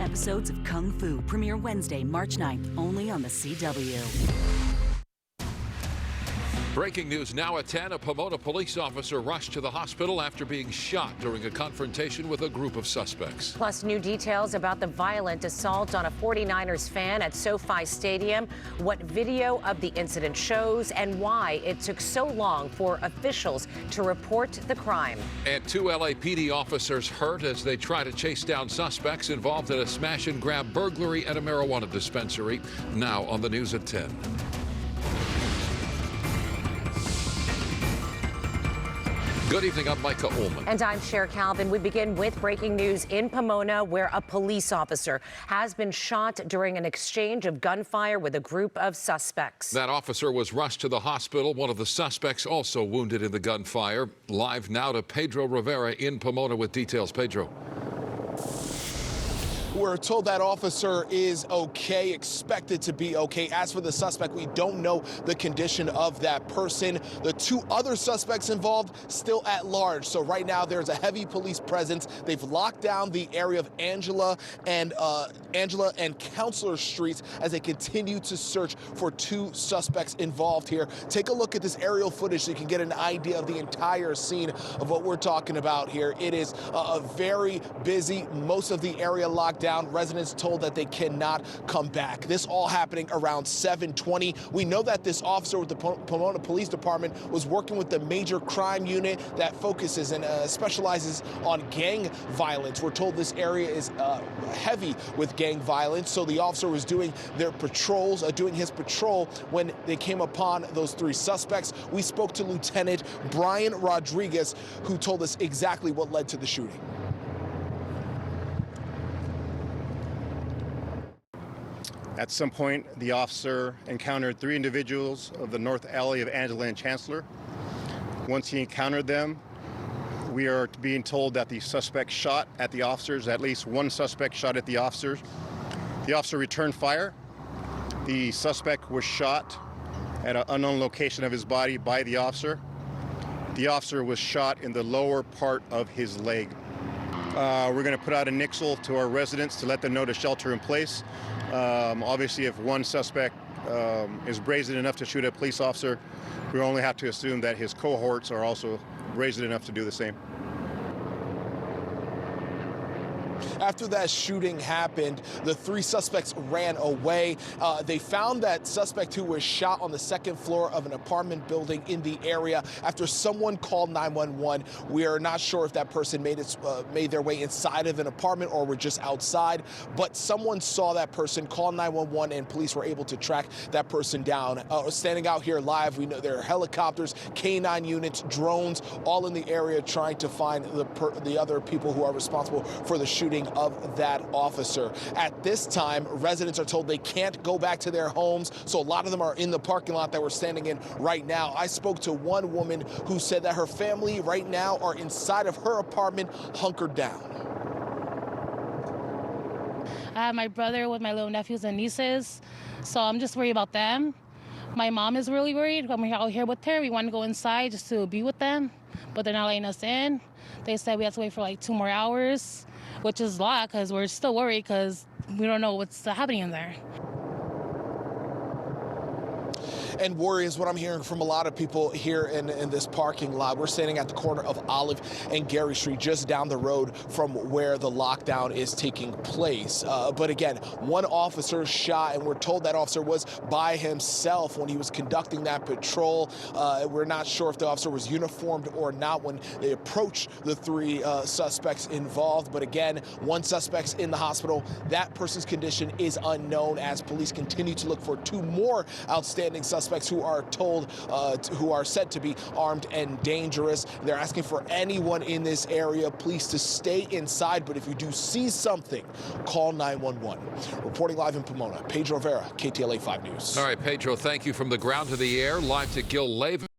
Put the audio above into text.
episodes of Kung Fu premiere Wednesday, March 9th, only on the CW. Breaking news now at 10. A Pomona police officer rushed to the hospital after being shot during a confrontation with a group of suspects. Plus, new details about the violent assault on a 49ers fan at SoFi Stadium, what video of the incident shows, and why it took so long for officials to report the crime. And 2 LAPD officers hurt as they try to chase down suspects involved in a smash-and-grab burglary at a marijuana dispensary. Now on the news at 10. Good evening, I'm Micah Ullman. And I'm Cher Calvin. We begin with breaking news in Pomona, where a police officer has been shot during an exchange of gunfire with a group of suspects. That officer was rushed to the hospital. One of the suspects also wounded in the gunfire. Live now to Pedro Rivera in Pomona with details. Pedro. We're told that officer is okay, expected to be okay. As for the suspect, we don't know the condition of that person. The 2 other suspects involved still at large. So right now there's a heavy police presence. They've locked down the area of Angela and Counselor Streets as they continue to search for 2 suspects involved here. Take a look at this aerial footage so you can get an idea of the entire scene of what we're talking about here. It is a very busy, most of the area locked down. Residents told that they cannot come back. This all happening around 7:20. We know that this officer with the Pomona Police Department was working with the major crime unit that focuses and specializes on gang violence. We're told this area is heavy with gang violence, so the officer was doing their patrols, doing his patrol when they came upon those 3 suspects. We spoke to Lieutenant Brian Rodriguez, who told us exactly what led to the shooting. At some point, the officer encountered 3 individuals of the north alley of Angela and Chancellor. Once he encountered them, we are being told that the suspect shot at the officers. At least 1 suspect shot at the officers. The officer returned fire. The suspect was shot at an unknown location of his body by the officer. The officer was shot in the lower part of his leg. We're going to put out a nixle to our residents to let them know to shelter in place. Obviously, if 1 suspect is brazen enough to shoot a police officer, we only have to assume that his cohorts are also brazen enough to do the same. After that shooting happened, the 3 suspects ran away. They found that suspect who was shot on the 2nd floor of an apartment building in the area after someone called 911. We are not sure if that person made their way inside of an apartment or were just outside, but someone saw that person, call 911, and police were able to track that person down. Standing out here live, we know there are helicopters, K9 units, drones, all in the area trying to find the other people who are responsible for the shooting of that officer. At this time, residents are told they can't go back to their homes, so a lot of them are in the parking lot that we're standing in right now. I spoke to one woman who said that her family right now are inside of her apartment, hunkered down. I have my brother with my little nephews and nieces, so I'm just worried about them. My mom is really worried. I'm out here with her. We want to go inside just to be with them, but they're not letting us in. They said we have to wait for like 2 more hours, which is a lot because we're still worried because we don't know what's happening in there. And worry is what I'm hearing from a lot of people here in this parking lot. We're standing at the corner of Olive and Gary Street, just down the road from where the lockdown is taking place. But again, 1 officer shot, and we're told that officer was by himself when he was conducting that patrol. We're not sure if the officer was uniformed or not when they approached the 3 suspects involved. But again, 1 suspect's in the hospital. That person's condition is unknown as police continue to look for 2 more outstanding suspects who are said to be armed and dangerous. They're asking for anyone in this area, please, to stay inside. But if you do see something, call 911. Reporting live in Pomona, Pedro Rivera, KTLA 5 News. All right, Pedro, thank you. From the ground to the air, live to Gil Leyva.